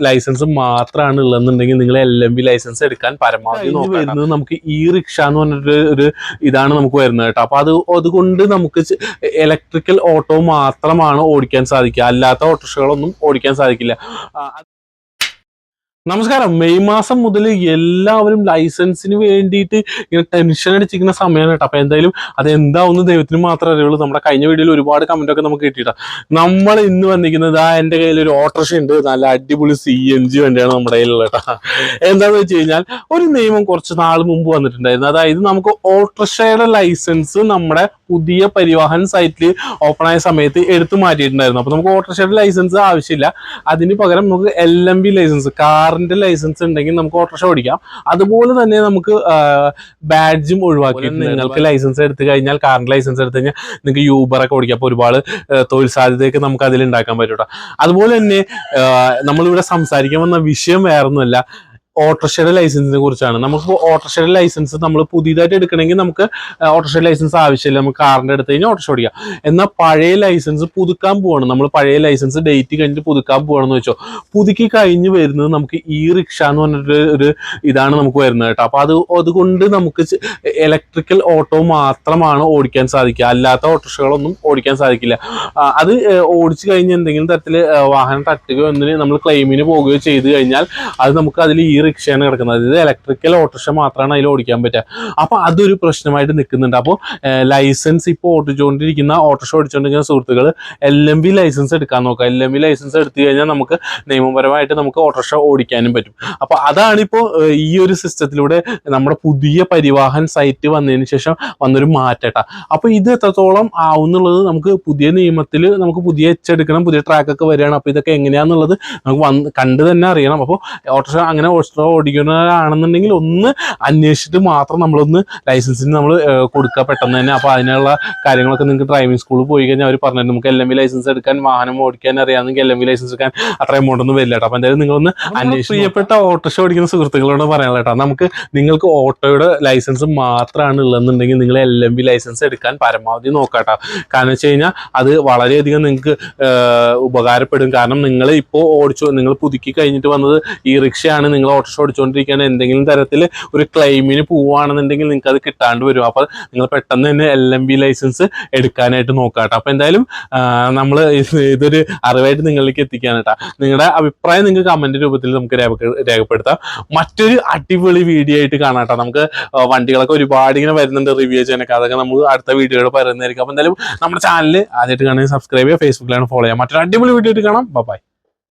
Licence മാത്രമാണ് ഉള്ളതെന്നുണ്ടെങ്കിൽ നിങ്ങൾ LMB licence എടുക്കാൻ പരമാവധി വരുന്നത് നമുക്ക് റിക്ഷ എന്ന് പറഞ്ഞിട്ട് ഇതാണ് നമുക്ക് വരുന്നത് കേട്ടോ. അപ്പൊ അതുകൊണ്ട് നമുക്ക് ഇലക്ട്രിക്കൽ ഓട്ടോ മാത്രമാണ് ഓടിക്കാൻ സാധിക്കുക, അല്ലാത്ത ഓട്ടോറിക്ഷകളൊന്നും ഓടിക്കാൻ സാധിക്കില്ല. നമസ്കാരം. മെയ് മാസം മുതൽ എല്ലാവരും ലൈസൻസിന് വേണ്ടിയിട്ട് ഇങ്ങനെ ടെൻഷൻ അടിച്ചിരിക്കുന്ന സമയമാണ് കേട്ടോ. അപ്പൊ എന്തായാലും അതെന്താവുന്ന ദൈവത്തിന് മാത്രമേ അറിയുള്ളൂ. നമ്മുടെ കഴിഞ്ഞ വീഡിയോയിൽ ഒരുപാട് കമന്റ് ഒക്കെ നമുക്ക് കിട്ടിയിട്ടാ. നമ്മൾ ഇന്ന് വന്നിരിക്കുന്നത് എൻ്റെ കയ്യിൽ ഒരു ഓട്ടോറിക്ഷ ഉണ്ട്, നല്ല അടിപൊളി CNG വണ്ടിയാണ് നമ്മുടെ കയ്യിലുള്ള കേട്ടോ. എന്താന്ന് വെച്ച് കഴിഞ്ഞാൽ ഒരു നിയമം കുറച്ച് നാൾ മുമ്പ് വന്നിട്ടുണ്ടായിരുന്നു. അതായത് നമുക്ക് ഓട്ടോറിക്ഷയുടെ ലൈസൻസ് നമ്മുടെ പുതിയ പരിവാഹൻ സൈറ്റിൽ ഓപ്പൺ ആയ സമയത്ത് എടുത്തു മാറ്റിയിട്ടുണ്ടായിരുന്നു. അപ്പൊ നമുക്ക് ഓട്ടോറിക്ഷയുടെ ലൈസൻസ് ആവശ്യമില്ല, അതിന് പകരം നമുക്ക് LMB ലൈസൻസ്, കാറിന്റെ ലൈസൻസ് ഉണ്ടെങ്കിൽ നമുക്ക് ഓട്ടോറിക്ഷ ഓടിക്കാം. അതുപോലെ തന്നെ നമുക്ക് ബാഡ്ജും ഒഴിവാക്കി. നിങ്ങൾക്ക് ലൈസൻസ് എടുത്തു കഴിഞ്ഞാൽ, കാറിന്റെ ലൈസൻസ് എടുത്തു കഴിഞ്ഞാൽ നിങ്ങൾക്ക് യൂബറൊക്കെ ഓടിക്കാം. അപ്പോൾ ഒരുപാട് തൊഴിൽ സാധ്യതയൊക്കെ നമുക്ക് അതിൽ ഉണ്ടാക്കാൻ പറ്റൂട്ടോ. അതുപോലെ തന്നെ നമ്മളിവിടെ സംസാരിക്കാൻ വന്ന വിഷയം വേറൊന്നുമല്ല, ഓട്ടോറിക്ഷയുടെ ലൈസൻസിനെ കുറിച്ചാണ്. നമുക്ക് ഓട്ടോറിക്ഷയുടെ ലൈസൻസ് നമ്മൾ പുതിയതായിട്ട് എടുക്കണമെങ്കിൽ നമുക്ക് ഓട്ടോറിക്ഷയുടെ ലൈസൻസ് ആവശ്യമില്ല, നമുക്ക് കാറിന്റെ എടുത്ത് കഴിഞ്ഞാൽ ഓട്ടോറിക്ഷ ഓടിക്കാം. എന്നാൽ പഴയ ലൈസൻസ് പുതുക്കാൻ പോവാണ്, നമ്മൾ പഴയ ലൈസൻസ് ഡേറ്റ് കഴിഞ്ഞിട്ട് പുതുക്കാൻ പോവാണെന്ന് വെച്ചോ, പുതുക്കി കഴിഞ്ഞ് വരുന്നത് നമുക്ക് റിക്ഷ എന്ന് പറഞ്ഞിട്ട് ഇതാണ് നമുക്ക് വരുന്നത് കേട്ടോ. അപ്പൊ അതുകൊണ്ട് നമുക്ക് ഇലക്ട്രിക്കൽ ഓട്ടോ മാത്രമാണ് ഓടിക്കാൻ സാധിക്കുക, അല്ലാത്ത ഓട്ടോറിക്ഷകളൊന്നും ഓടിക്കാൻ സാധിക്കില്ല. അത് ഓടിച്ചു കഴിഞ്ഞ് എന്തെങ്കിലും തരത്തിൽ വാഹനം തട്ടുകയോ എന്നതിന് നമ്മൾ ക്ലെയിമിന് പോവുകയോ ചെയ്ത് കഴിഞ്ഞാൽ അത് നമുക്ക് അതിൽ റിക്ഷയാണ് കിടക്കുന്നത്. അതായത് ഇലക്ട്രിക്കൽ ഓട്ടോറിക്ഷ മാത്രമാണ് അതിൽ ഓടിക്കാൻ പറ്റുക. അപ്പൊ അതൊരു പ്രശ്നമായിട്ട് നിൽക്കുന്നുണ്ട്. അപ്പോൾ ലൈസൻസ് ഇപ്പോൾ ഓടിച്ചുകൊണ്ടിരിക്കുന്ന ഓട്ടോറിക്ഷ ഓടിച്ചുകൊണ്ടിരിക്കുന്ന സുഹൃത്തുക്കൾ LMB ലൈസൻസ് എടുക്കാൻ നോക്കുക. LMB ലൈസൻസ് എടുത്തു കഴിഞ്ഞാൽ നമുക്ക് നിയമപരമായിട്ട് നമുക്ക് ഓട്ടോറിക്ഷ ഓടിക്കാനും പറ്റും. അപ്പൊ അതാണിപ്പോൾ ഈ ഒരു സിസ്റ്റത്തിലൂടെ നമ്മുടെ പുതിയ പരിവാഹൻ സൈറ്റ് വന്നതിന് ശേഷം വന്നൊരു മാറ്റട്ടാ. അപ്പൊ ഇത് എത്രത്തോളം ആവുന്നുള്ളത് നമുക്ക് പുതിയ നിയമത്തിൽ നമുക്ക് പുതിയ എടുക്കണം, പുതിയ ട്രാക്കൊക്കെ വരികയാണ്. അപ്പൊ ഇതൊക്കെ എങ്ങനെയാന്നുള്ളത് നമുക്ക് കണ്ടു തന്നെ അറിയണം. അപ്പോൾ ഓട്ടോറിക്ഷ അങ്ങനെ ഓടിക്കുന്നവരാണെന്നുണ്ടെങ്കിൽ ഒന്ന് അന്വേഷിച്ചിട്ട് മാത്രം നമ്മളൊന്ന് ലൈസൻസിന് നമ്മൾ കൊടുക്കുക പെട്ടെന്ന് തന്നെ. അപ്പോൾ അതിനുള്ള കാര്യങ്ങളൊക്കെ നിങ്ങൾക്ക് ഡ്രൈവിംഗ് സ്കൂളിൽ പോയി കഴിഞ്ഞാൽ അവർ പറഞ്ഞു നമുക്ക് LMB ലൈസൻസ് എടുക്കാൻ, വാഹനം ഓടിക്കാൻ അറിയാമെങ്കിൽ LMB ലൈസൻസ് എടുക്കാൻ അത്ര എമൗണ്ട് ഒന്നും വരില്ല കേട്ടോ. അപ്പോൾ എന്തായാലും നിങ്ങളൊന്ന് അന്വേഷിച്ച്, പ്രിയപ്പെട്ട ഓട്ടോറിക്ഷ ഓടിക്കുന്ന സുഹൃത്തുക്കളോട് പറയാനുള്ള കേട്ടോ, നിങ്ങൾക്ക് ഓട്ടോയുടെ ലൈസൻസ് മാത്രമാണ് ഉള്ളതെന്നുണ്ടെങ്കിൽ നിങ്ങൾ LMB ലൈസൻസ് എടുക്കാൻ പരമാവധി നോക്കാട്ടോ. കാരണം വെച്ച് കഴിഞ്ഞാൽ അത് വളരെയധികം നിങ്ങൾക്ക് ഉപകാരപ്പെടും. കാരണം നിങ്ങൾ ഇപ്പോൾ നിങ്ങൾ പുതുക്കി കഴിഞ്ഞിട്ട് വന്നത് റിക്ഷയാണ്, നിങ്ങൾ ഓട്ടോറിക്ഷ ഓടിച്ചുകൊണ്ടിരിക്കാൻ എന്തെങ്കിലും തരത്തിൽ ഒരു ക്ലെയിമിന് പോവുകയാണെന്നുണ്ടെങ്കിൽ നിങ്ങൾക്ക് അത് കിട്ടാണ്ട് വരും. അപ്പോൾ നിങ്ങൾ പെട്ടെന്ന് തന്നെ LMB ലൈസൻസ് എടുക്കാനായിട്ട് നോക്കാട്ടോ. അപ്പോൾ എന്തായാലും നമ്മൾ ഇതൊരു അറിവായിട്ട് നിങ്ങളിലേക്ക് എത്തിക്കാൻ കേട്ടോ. നിങ്ങളുടെ അഭിപ്രായം നിങ്ങൾക്ക് കമന്റ് രൂപത്തിൽ നമുക്ക് രേഖപ്പെടുത്താം. മറ്റൊരു അടിപൊളി വീഡിയോ ആയിട്ട് കാണാട്ടോ. നമുക്ക് വണ്ടികളൊക്കെ ഒരുപാട് ഇങ്ങനെ വരുന്നുണ്ട് റിവ്യൂ ചെയ്യാനൊക്കെ, അതൊക്കെ നമ്മൾ അടുത്ത വീഡിയോയിൽ പറയുന്നതായിരിക്കും. അപ്പോൾ എന്തായാലും നമ്മുടെ ചാനൽ ആദ്യമായിട്ട് കാണുന്നത് സബ്സ്ക്രൈബ് ചെയ്യുക, ഫേസ്ബുക്കിലാണ് ഫോളോ ചെയ്യുക. മറ്റൊരു അടിപൊളി വീഡിയോ ആയിട്ട് കാണാം. ബൈ.